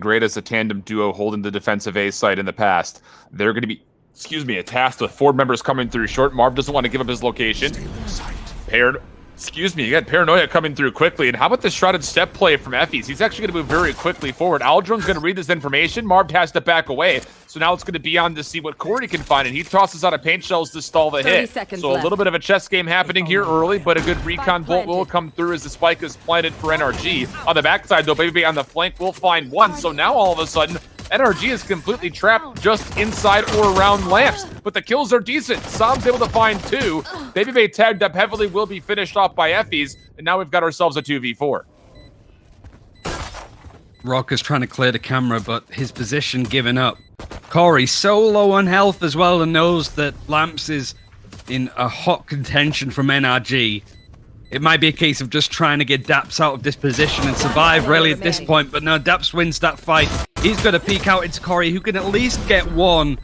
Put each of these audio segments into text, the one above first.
great as a tandem duo holding the defensive A side in the past. They're going to be, tasked with 4 members coming through short. Marv doesn't want to give up his location. Paranoia coming through quickly. And how about the shrouded step play from effys? He's actually going to move very quickly forward. Aldrin's going to read this information. Marv has to back away. So now it's going to be on to see what Corey can find. And he tosses out of paint shells to stall the hit. So a little bit of a chess game happening here early, but a good recon bolt will come through as the spike is planted for NRG. On the backside, though, babybay on the flank will find one. So now all of a sudden, NRG is completely trapped just inside or around lamps, but the kills are decent. Sam's able to find 2. babybay tagged up heavily, will be finished off by effys, and now we've got ourselves a 2v4. Rawkus trying to clear the camera, but his position given up. Corey so low on health as well and knows that lamps is in a hot contention from NRG. It might be a case of just trying to get daps out of this position and survive really at this point, but no, daps wins that fight. He's going to peek out into Corey, who can at least get 1.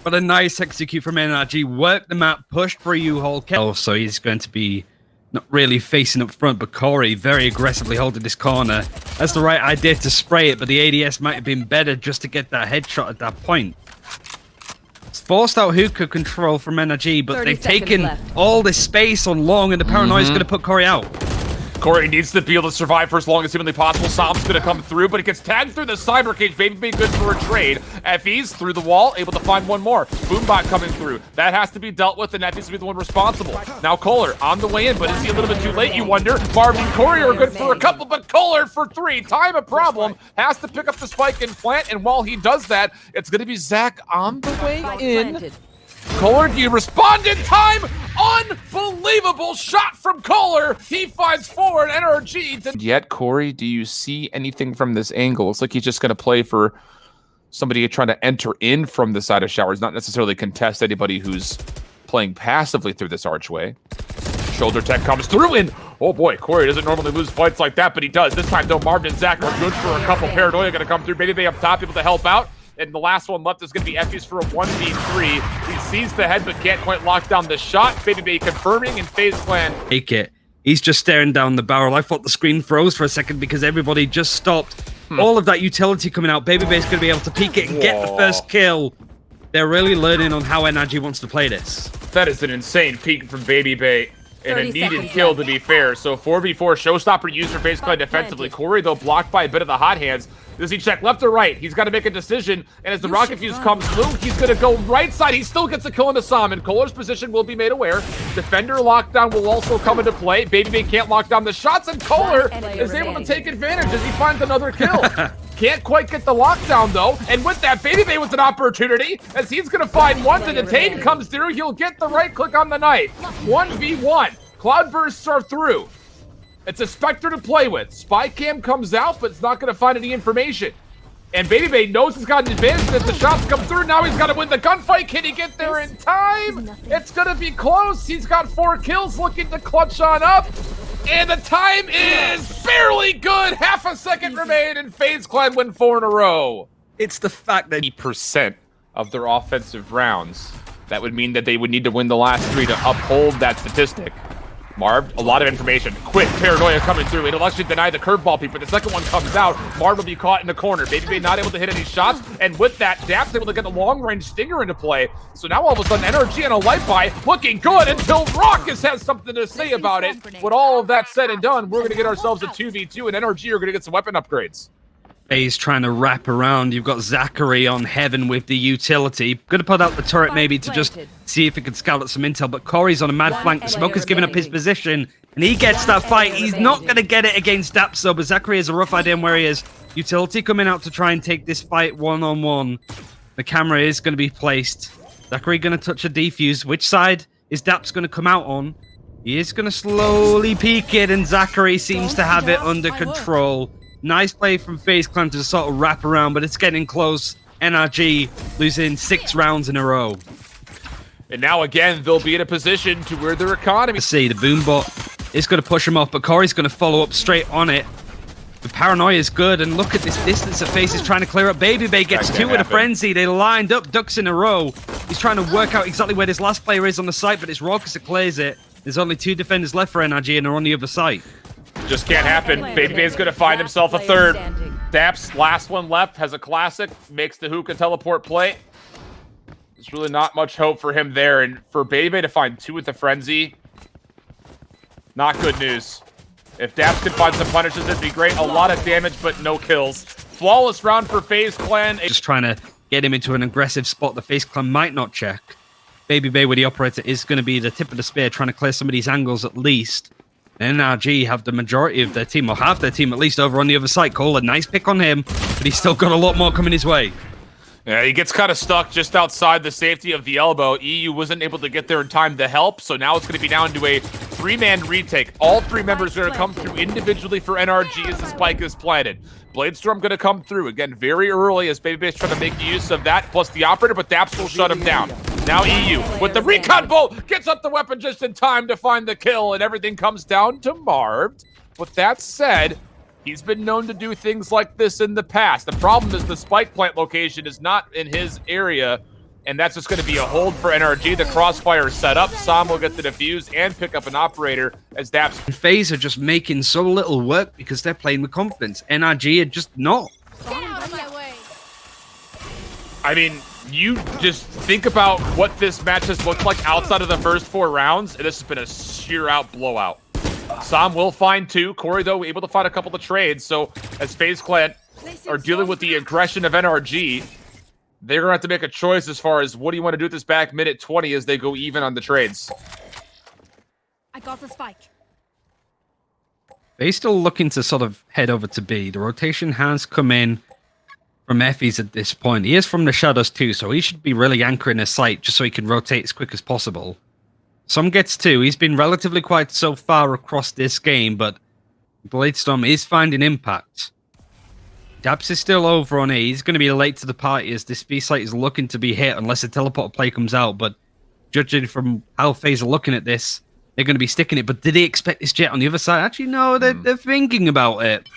But a nice execute from NRG, work the map, push for a U-hole kill. So he's going to be not really facing up front, but Corey very aggressively holding this corner. That's the right idea to spray it, but the ADS might have been better just to get that headshot at that point. It's forced out hookah control from NRG, but they've taken all this space on long, and the paranoia is going to put Corey out. Corey needs to be able to survive for as long as humanly possible. Sam's going to come through, but he gets tagged through the cyber cage. babybay good for a trade. effys through the wall, able to find one more. Boombot coming through. That has to be dealt with, and effys to be the one responsible. Now KOLER on the way in, but is he a little bit too late, you wonder? Marved and Corey are good for a couple, but KOLER for 3. Time a problem. Has to pick up the spike and plant, and while he does that, it's going to be Zach on the way in. KOLER, do you respond in time? Unbelievable shot from KOLER. He finds forward NRG. Yet, Corey, do you see anything from this angle? Looks like he's just going to play for somebody trying to enter in from the side of showers, not necessarily contest anybody who's playing passively through this archway. Shoulder tech comes through, and oh boy, Corey doesn't normally lose fights like that, but he does. This time, though, Marved and Zach are good for a couple. Paranoia going to come through. babybay up top, able to help out. And the last one left is going to be effys for a 1v3. He sees the head, but can't quite lock down the shot. babybay confirming, and FaZe Clan take it. He's just staring down the barrel. I thought the screen froze for a second because everybody just stopped. All of that utility coming out. babybay's going to be able to peek it and get the first kill. They're really learning on how NRG wants to play this. That is an insane peek from babybay. And a needed kill, to be fair. So 4v4 showstopper used for FaZe Clan defensively. Corey, though, blocked by a bit of the hot hands. Does he check left or right? He's got to make a decision. And as the rocket fuse comes through, he's going to go right side. He still gets a kill into Sam, and KOLER's position will be made aware. Defender lockdown will also come into play. babybay can't lock down the shots, and KOLER is able to take advantage as he finds another kill. Can't quite get the lockdown, though. And with that, babybay with an opportunity, as he's going to find one to detain comes through. He'll get the right click on the knife. 1v1. Cloudbursts are through. It's a Spectre to play with. Spy cam comes out, but it's not going to find any information. And babybay knows he's got an advantage as the shots come through. Now he's got to win the gunfight. Can he get there in time? It's going to be close. He's got 4 kills, looking to clutch on up. And the time is barely good. Half a second remain, and FaZe Clan win 4 in a row. It's the fact that 80% of their offensive rounds. That would mean that they would need to win the last 3 to uphold that statistic. Marved, a lot of information. Quick paranoia coming through. It'll actually deny the curveball peek, but the second one comes out. Marved will be caught in the corner. babybay not able to hit any shots, and with that, daps able to get the long-range stinger into play. So now all of a sudden, NRG and a light buy looking good until Rawkus has something to say about it. With all of that said and done, we're going to get ourselves a 2v2, and NRG are going to get some weapon upgrades. FaZe trying to wrap around. You've got ZachaREEE on Heaven with the utility. Gonna put out the turret maybe to just see if it can scout at some intel, but Corey's on a mad flank. The smoker's giving up his position, and he gets that fight. He's not gonna get it against daps though, but ZachaREEE has a rough idea on where he is. Utility coming out to try and take this fight one-on-one. The camera is gonna be placed. ZachaREEE gonna touch a defuse. Which side is daps gonna come out on? He is gonna slowly peek it, and ZachaREEE seems to have it under control. Nice play from FaZe Clan to sort of wrap around, but it's getting close. NRG losing 6 rounds in a row. And now again, they'll be in a position to where their economy... See, the boombot is going to push him off, but Corey's going to follow up straight on it. The paranoia is good, and look at this distance that FaZe is trying to clear up. babybay gets 2 with a frenzy. They lined up ducks in a row. He's trying to work out exactly where this last player is on the site, but it's Rawkus that clears it. There's only 2 defenders left for NRG, and they're on the other side. Just can't happen. babybay is going to find himself a 3rd. Daps, last one left, has a classic, makes the hookah teleport play. There's really not much hope for him there, and for babybay to find 2 with the frenzy, not good news. If Daps could find some punishes, it'd be great. A lot of damage, but no kills. Flawless round for FaZe Clan. Just trying to get him into an aggressive spot the FaZe Clan might not check. babybay with the operator is going to be the tip of the spear, trying to clear some of these angles at least. NRG have the majority of their team, or half their team at least, over on the other side. KOLER, nice pick on him, but he's still got a lot more coming his way. Yeah, he gets kind of stuck just outside the safety of the elbow. eeiu wasn't able to get there in time to help, so now it's going to be down to a 3-man retake. All 3 members are going to come through individually for NRG as the spike is planted. Bladestorm going to come through, again, very early as babybay is trying to make use of that, plus the operator, but daps will shut him down. Now eeiu, with the recon bolt, gets up the weapon just in time to find the kill, and everything comes down to Marved. With that said, he's been known to do things like this in the past. The problem is the spike plant location is not in his area, and that's just going to be a hold for NRG. The crossfire is set up. Sam will get the defuse and pick up an operator as Daps. FaZe are just making so little work because they're playing with confidence. NRG are just not. I mean, you just think about what this match has looked like outside of the first 4 rounds, and this has been a sheer-out blowout. Sam will find 2. Corey, though, able to find a couple of trades. So as FaZe Clan are dealing with the aggression of NRG, they're going to have to make a choice as far as what do you want to do at this back minute 20 as they go even on the trades. I got the spike. They're still looking to sort of head over to B. The rotation has come in from effys at this point. He is from the shadows too, so he should be really anchoring his sight just so he can rotate as quick as possible. Some gets 2. He's been relatively quiet so far across this game, but Bladestorm is finding impact. Daps is still over on A. He's going to be late to the party as this B site is looking to be hit unless a teleport play comes out, but judging from how FaZe are looking at this, they're going to be sticking it. But did he expect this jet on the other side? Actually, no, they're thinking about it.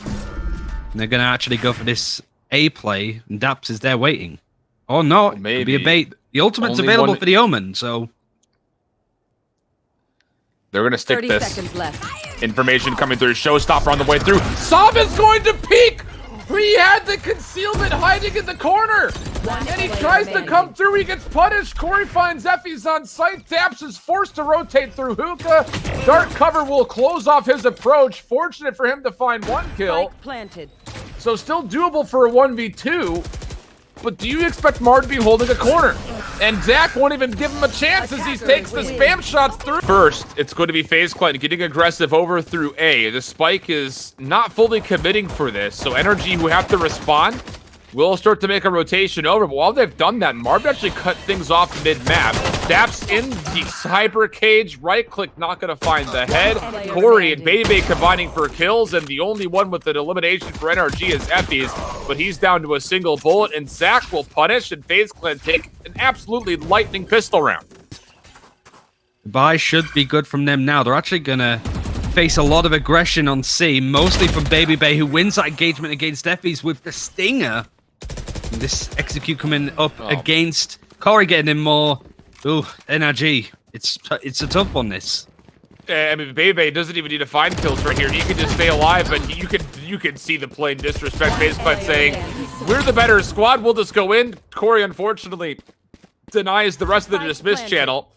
And they're going to actually go for this A play, and Daps is there waiting. Oh, no, it could be a bait. The ultimate's available for the Omen, so... They're going to stick 30 this. seconds left. Information coming through. Showstopper on the way through. Sam is going to peek! He had the concealment hiding in the corner! And he tries to come through. He gets punished. Corey finds effys on site. Daps is forced to rotate through hookah. Dark cover will close off his approach. Fortunate for him to find 1 kill. Spike planted. So still doable for a 1v2. But do you expect Mar to be holding a corner? And Zach won't even give him a chance as he takes the spam shots through. First, it's going to be FaZe Clan getting aggressive over through A. The spike is not fully committing for this, so NRG, who have to respond, will start to make a rotation over. But while they've done that, Marved actually cut things off mid-map. Daps in the cyber cage, right-click, not going to find the head. Corey and babybay combining for kills, and the only one with an elimination for NRG is effys, but he's down to a single bullet, and Zach will punish, and FaZe Clan take an absolutely lightning pistol round. The buy should be good from them now. They're actually going to face a lot of aggression on C, mostly from babybay, who wins that engagement against effys with the stinger. And this execute coming up against Corey, getting him more. Ooh, NRG. It's a tough one, this. I mean, babybay doesn't even need to find kills right here. He can just stay alive, but you can see the plain disrespect. FaZe Clan saying, we're the better squad, we'll just go in. Corey, unfortunately, denies the rest of the dismiss channel,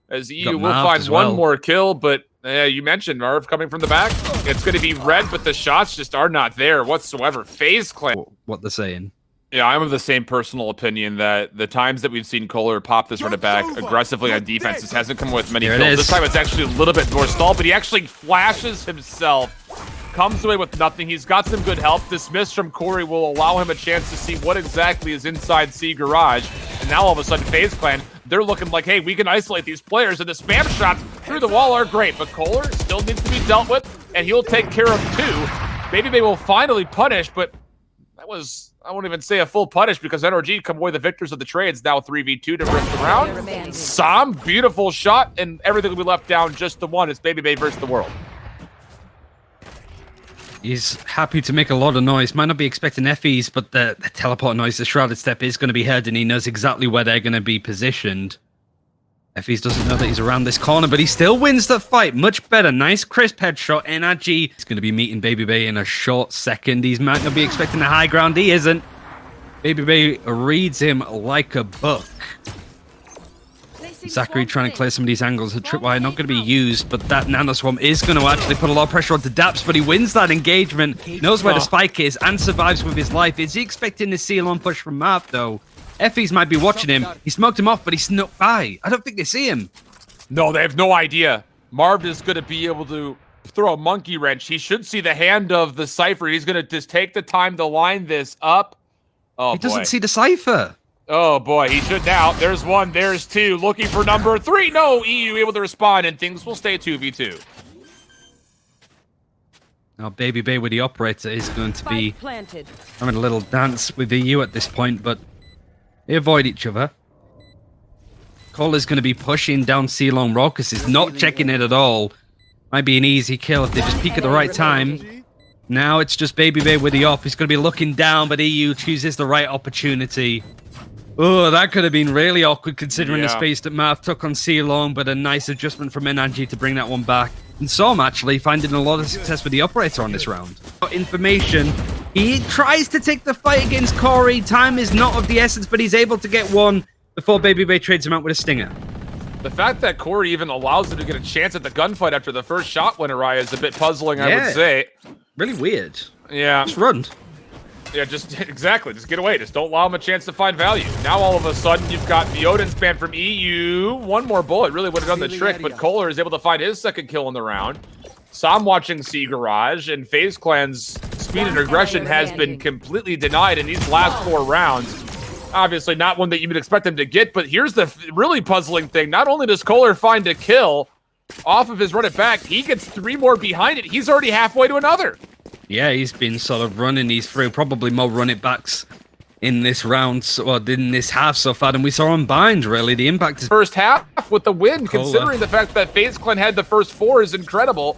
as eeiu will find one more kill, but you mentioned Marv coming from the back. It's going to be red, but the shots just are not there whatsoever. FaZe Clan. What they're saying. Yeah, I'm of the same personal opinion that the times that we've seen KOLER pop this running back aggressively on defense, this hasn't come with many kills. This time it's actually a little bit more stalled, but he actually flashes himself, comes away with nothing. He's got some good help. Dismiss from Corey will allow him a chance to see what exactly is inside C garage. And now all of a sudden, FaZe Clan, they're looking like, hey, we can isolate these players, and the spam shots through the wall are great, but KOLER still needs to be dealt with, and he'll take care of 2. babybay will finally punish, but that was, I won't even say a full punish because NRG come away the victors of the trades. Now 3v2 to rip the round. Sam, beautiful shot, and everything will be left down just the one. It's babybay versus the world. He's happy to make a lot of noise. Might not be expecting effys, but the teleport noise, the shrouded step is going to be heard, and he knows exactly where they're going to be positioned. effys doesn't know that he's around this corner, but he still wins the fight. Much better. Nice crisp headshot. NRG is going to be meeting babybay in a short second. He might not be expecting the high ground. He isn't. babybay reads him like a book. ZachaREEE trying to clear some of these angles. A tripwire not going to be used, but that nanoswarm is going to actually put a lot of pressure onto daps, but he wins that engagement, knows where the spike is, and survives with his life. Is he expecting the seal-on push from Marved, though? effys might be watching him. He smoked him off, but he snuck by. I don't think they see him. No, they have no idea. Marved is going to be able to throw a monkey wrench. He should see the hand of the Cypher. He's going to just take the time to line this up. Oh, he doesn't see the Cypher. Oh, boy, he should now. There's one, there's two. Looking for number 3. No, eeiu able to respond, and things will stay 2v2. Now, babybay with the operator is going to be having a little dance with eeiu at this point, but they avoid each other. KOLER's going to be pushing down C-Long. Rawkus is not checking it at all. Might be an easy kill if they just peek at the right time. Now it's just babybay with the op. He's going to be looking down, but eeiu chooses the right opportunity. Oh, that could have been really awkward considering the space that Marv took on C-Long, but a nice adjustment from NRG to bring that one back. And Som actually finding a lot of success with the operator on this round. Information. He tries to take the fight against Corey. Time is not of the essence, but he's able to get one before babybay trades him out with a stinger. The fact that Corey even allows him to get a chance at the gunfight after the first shot went awry is a bit puzzling, I would say. Really weird. Yeah. Just run. Yeah, just exactly. Just get away. Just don't allow him a chance to find value. Now all of a sudden you've got the Odin spam from eeiu. One more bullet really would have done the trick, but KOLER is able to find his second kill in the round. Som watching C Garage, and FaZe Clan's speed and aggression has been completely denied in these last 4 rounds. Obviously not one that you would expect him to get, but here's the really puzzling thing. Not only does KOLER find a kill off of his run it back, he gets 3 more behind it. He's already halfway to another. Yeah, he's been sort of running these through. Probably more run it backs in this round, or in this half so far than we saw on Bind, really. The impact is... First half with the win, KOLER. Considering the fact that FaZe Clan had the first 4 is incredible.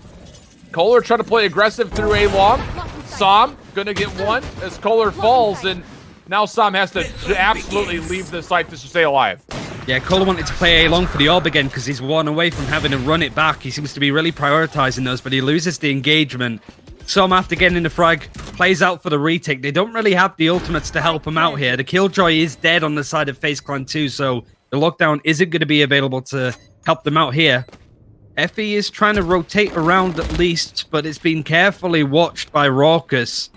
KOLER trying to play aggressive through A long. Som gonna get one as KOLER falls, and now Som has to absolutely leave the site to stay alive. Yeah, KOLER wanted to play A long for the orb again because he's one away from having to run it back. He seems to be really prioritizing those, but he loses the engagement. Som, after getting in the frag, plays out for the retake. They don't really have the ultimates to help him out here. The Killjoy is dead on the side of FaZe Clan too, so the lockdown isn't going to be available to help them out here. effys is trying to rotate around at least, but it's been carefully watched by Rawkus.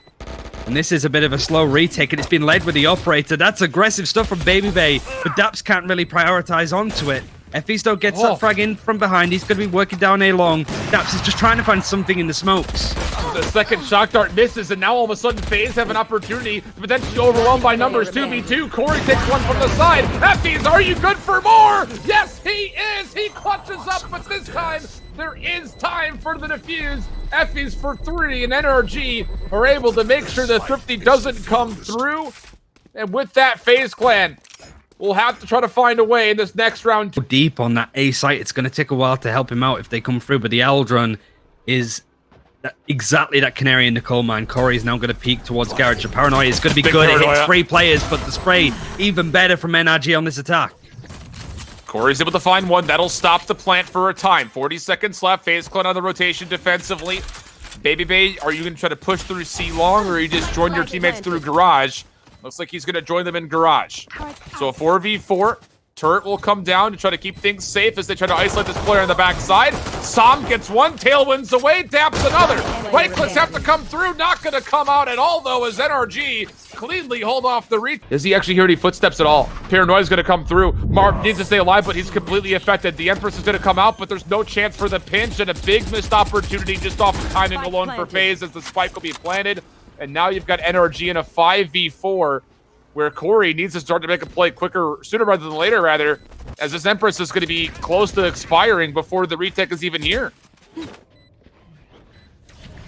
And this is a bit of a slow retake, and it's been led with the operator. That's aggressive stuff from babybay, but daps can't really prioritize onto it. effys though gets that frag in from behind. He's going to be working down A long. Daps is just trying to find something in the smokes. The second shock dart misses, and now all of a sudden FaZe have an opportunity to potentially overwhelmed by numbers 2v2. Corey takes one from the side. effys, are you good for more? Yes, he is. He clutches up, but this time there is time for the defuse. effys for 3, and NRG are able to make sure the Thrifty doesn't come through. And with that, FaZe Clan will have to try to find a way in this next round. Deep on that A site, it's going to take a while to help him out if they come through, but the Aldrun is exactly that canary in the coal mine. Corey is now going to peek towards Garage. The paranoia is going to be good. It hits 3 players, but the spray even better from NRG on this attack. Corey's able to find one. That'll stop the plant for a time. 40 seconds left. FaZe Clan on the rotation defensively. babybay, are you going to try to push through C-Long, or are you just join your teammates through Garage? Looks like he's going to join them in Garage. So a 4v4. Turret will come down to try to keep things safe as they try to isolate this player on the backside. Som gets one, tailwinds away, daps another. Right clicks have to come through, not going to come out at all though as NRG cleanly hold off the reach. Does he actually hear any footsteps at all? Paranoia's going to come through. Marv needs to stay alive, but he's completely affected. The Empress is going to come out, but there's no chance for the pinch, and a big missed opportunity just off the timing alone for FaZe as the spike will be planted. And now you've got NRG in a 5v4. Where Corey needs to start to make a play quicker, sooner rather than later, rather, as this Empress is going to be close to expiring before the retake is even here.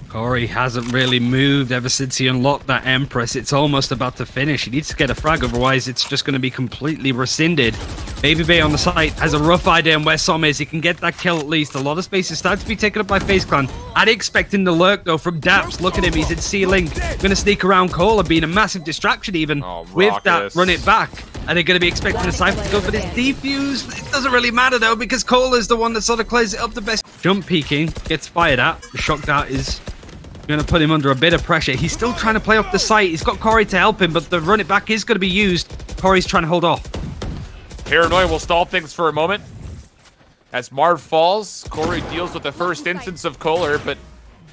Corey hasn't really moved ever since he unlocked that Empress. It's almost about to finish. He needs to get a frag, otherwise it's just going to be completely rescinded. babybay on the site has a rough idea on where Som is. He can get that kill at least. A lot of space is starting to be taken up by FaZe Clan. I'd expect him to lurk though from daps. Look at him, he's in C-Link. Going to sneak around KOLER, being a massive distraction even with that run it back. Are they going to be expecting the Cypher to go for this defuse? It doesn't really matter though, because KOLER's the one that sort of clears it up the best. Jump peeking, gets fired at. The shock dart is going to put him under a bit of pressure. He's still trying to play off the site. He's got Corey to help him, but the run it back is going to be used. Corey's trying to hold off. Paranoia will stall things for a moment. As Marv falls, Corey deals with the first instance of KOLER, but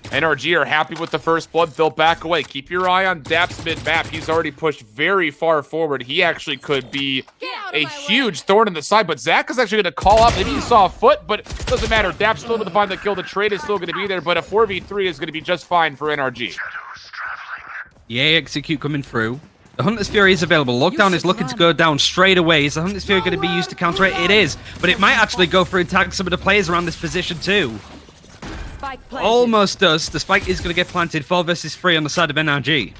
NRG are happy with the first blood. They'll back away. Keep your eye on daps mid-map. He's already pushed very far forward. He actually could be a huge thorn in the side, but Zach is actually going to call up. Maybe he saw a foot, but it doesn't matter. Daps still able to find the kill. The trade is still going to be there, but a 4v3 is going to be just fine for NRG. Yeah, execute coming through. The Hunter's Fury is available. Lockdown is looking to go down straight away. Is the Hunter's Fury going to be used to counter it? It is, but it might actually go through and tag some of the players around this position too. Almost does. The spike is going to get planted. 4 versus 3 on the side of NRG.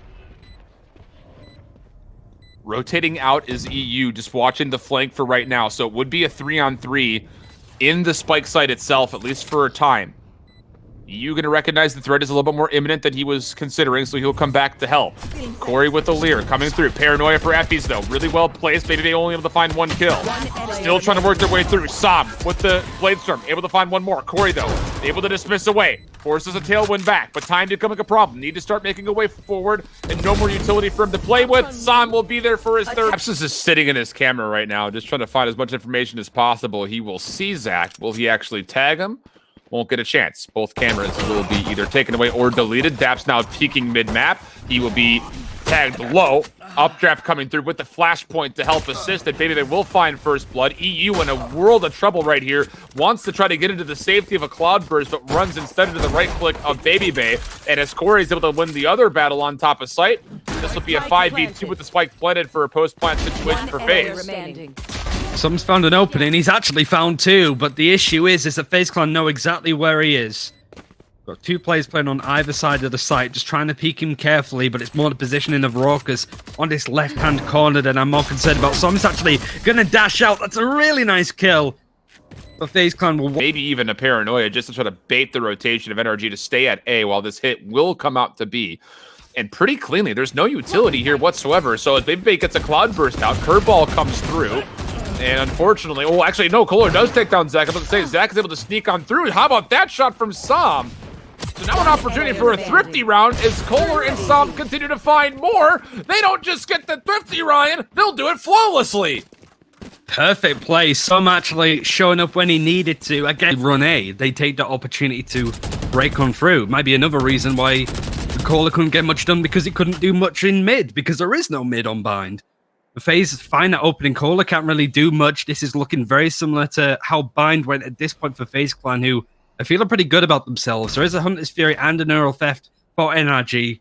Rotating out is eeiu, just watching the flank for right now. So it would be a 3-on-3 in the spike site itself, at least for a time. eeiu going to recognize the threat is a little bit more imminent than he was considering, so he'll come back to help. Corey with the leer coming through. Paranoia for effys, though. Really well placed. Maybe they only able to find 1 kill. Still trying to work their way through. Sam with the Bladestorm. Able to find 1 more. Corey, though, able to dismiss away. Forces a tailwind back, but time becoming a problem. Need to start making a way forward, and no more utility for him to play with. Sam will be there for his third. Daps is just sitting in his camera right now, just trying to find as much information as possible. He will see Zach. Will he actually tag him? Won't get a chance. Both cameras will be either taken away or deleted. Daps now peeking mid-map. He will be tagged low. Updraft coming through with the flashpoint to help assist, and maybe they will find first blood. eeiu in a world of trouble right here. Wants to try to get into the safety of a cloudburst, but runs instead into the right click of babybay. And as Corey's able to win the other battle on top of site, this will be a 5v2 with the spike planted for a post-plant situation for FaZe. Someone's found an opening. He's actually found 2, but the issue is that FaZe Clan know exactly where he is. Got 2 players playing on either side of the site, just trying to peek him carefully, but it's more the positioning of Rawkus on this left-hand corner that I'm more concerned about. Someone's actually gonna dash out. That's a really nice kill. But FaZe Clan will... Maybe even a paranoia just to try to bait the rotation of NRG to stay at A while this hit will come out to B. And pretty cleanly, there's no utility here whatsoever. So as babybay gets a cloudburst out, curveball comes through. And unfortunately, oh, actually, no, KOLER does take down Zach. I was about to say, Zach is able to sneak on through. How about that shot from Sam? So now an opportunity for a thrifty round as KOLER and Sam continue to find more. They don't just get the thrifty, Ryan. They'll do it flawlessly. Perfect play. Sam actually showing up when he needed to. Again, run A. They take the opportunity to break on through. Might be another reason why KOLER couldn't get much done, because he couldn't do much in mid, because there is no mid on bind. FaZe find that opening. KOLER can't really do much. This is looking very similar to how bind went at this point for FaZe Clan, who are feeling pretty good about themselves. There is a Hunter's Fury and a Neural Theft for NRG,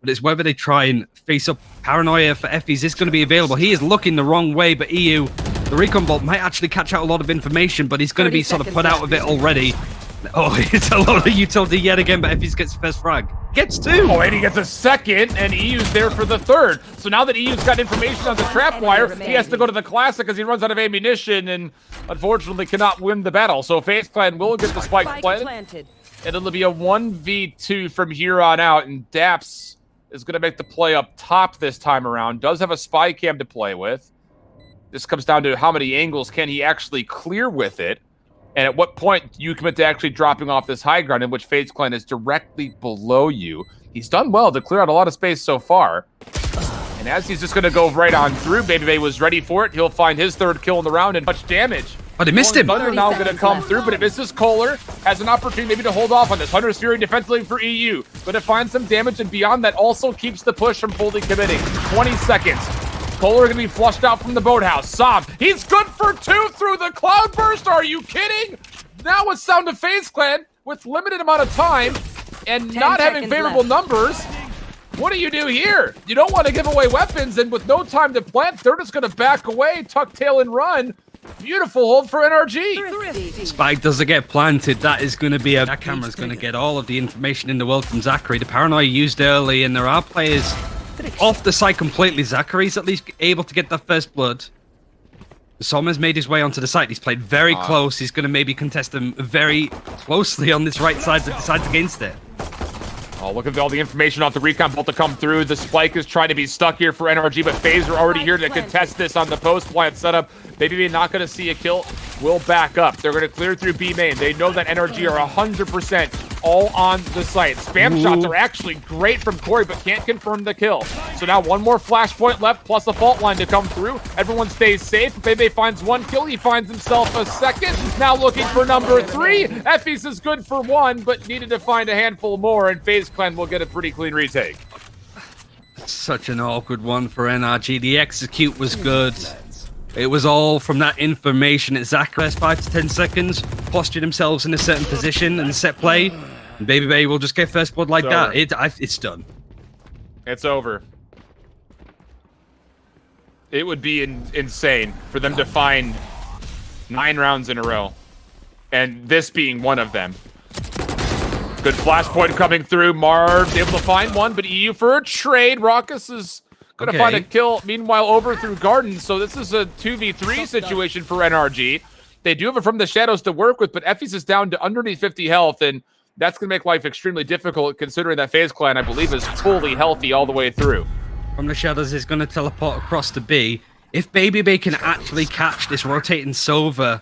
but it's whether they try and face up. Paranoia for effys is going to be available. He is looking the wrong way, but eeiu, the recon bolt might actually catch out a lot of information, but he's going to be sort of put out of it already. Oh, it's a lot of utility yet again, but effys gets first frag. Gets 2! Oh, and he gets a second, and eeiu's there for the third. So now that eeiu's got information on the trap wire, he has to go to the classic as he runs out of ammunition and unfortunately cannot win the battle. So FaZe Clan will get the spike planted. And it'll be a 1v2 from here on out, and daps is going to make the play up top this time around. Does have a spy cam to play with. This comes down to how many angles can he actually clear with it. And at what point do you commit to actually dropping off this high ground in which FaZe Clan is directly below you? He's done well to clear out a lot of space so far. And as he's just going to go right on through, babybay was ready for it. He'll find his 3rd kill in the round and much damage. Oh, they missed him. Thunder now going to come through, but it misses KOLER. Has an opportunity maybe to hold off on this. Hunter's Fury defensively for eeiu. Going to find some damage, and beyond that also keeps the push from fully committing. 20 seconds. KOLER going to be flushed out from the boathouse. Sam, he's good for 2 through the cloudburst. Are you kidding? Now it's down to FaZe Clan with limited amount of time and not having favorable numbers. What do you do here? You don't want to give away weapons, and with no time to plant, they're just going to back away, tuck tail, and run. Beautiful hold for NRG. Spike doesn't get planted. That is going to be that camera's going to get all of the information in the world from ZachaREEE. The paranoia used early, and there are players off the site completely. ZachaREEE's at least able to get that first blood. Sommer's made his way onto the site. He's played very close. He's going to maybe contest them very closely on this right side, but decides against it. Oh, look at all the information off the recon bolt to come through. The spike is trying to be stuck here for NRG, but FaZe are already here to contest this on the post plant setup. babybay not going to see a kill. Will back up. They're going to clear through B main. They know that NRG are 100% all on the site. Spam shots are actually great from Corey, but can't confirm the kill. So now one more flashpoint left, plus a fault line to come through. Everyone stays safe. babybay finds one kill. He finds himself a second. Now looking for number 3. effys is good for 1, but needed to find a handful more, and FaZe Clan will get a pretty clean retake. Such an awkward one for NRG. The execute was good. It was all from that information. It's ZachaREEE 5 to 10 seconds, postured themselves in a certain position and set play. And babybay will just get first blood like that. It's done. It's over. It would be insane for them to find 9 rounds in a row, and this being one of them. Good flashpoint coming through. Marved able to find one, but eeiu for a trade. Rawkus is going to find a kill. Meanwhile, over through Garden. So this is a 2v3 situation for NRG. They do have it from the shadows to work with, but effys is down to underneath 50 health, and that's going to make life extremely difficult considering that FaZe Clan, I believe, is fully healthy all the way through. From the shadows is going to teleport across to B. If babybay can actually catch this rotating Sova,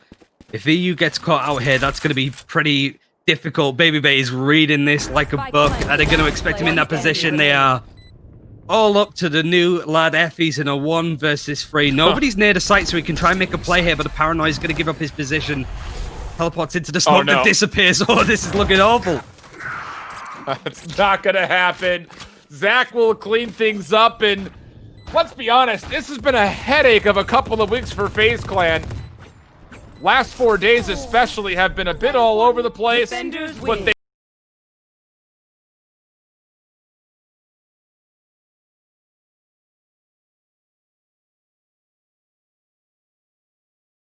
if eeiu gets caught out here, that's going to be pretty difficult. babybay is reading this like a book. Are they going to expect him in that position? They are all up to the new lad effys in a 1 versus 3. Nobody's near the site, so he can try and make a play here, but the paranoia is going to give up his position. Teleports into the smoke that disappears. Oh, this is looking awful. That's not going to happen. Zach will clean things up, and let's be honest, this has been a headache of a couple of weeks for FaZe Clan. Last 4 days especially have been a bit all over the place, but they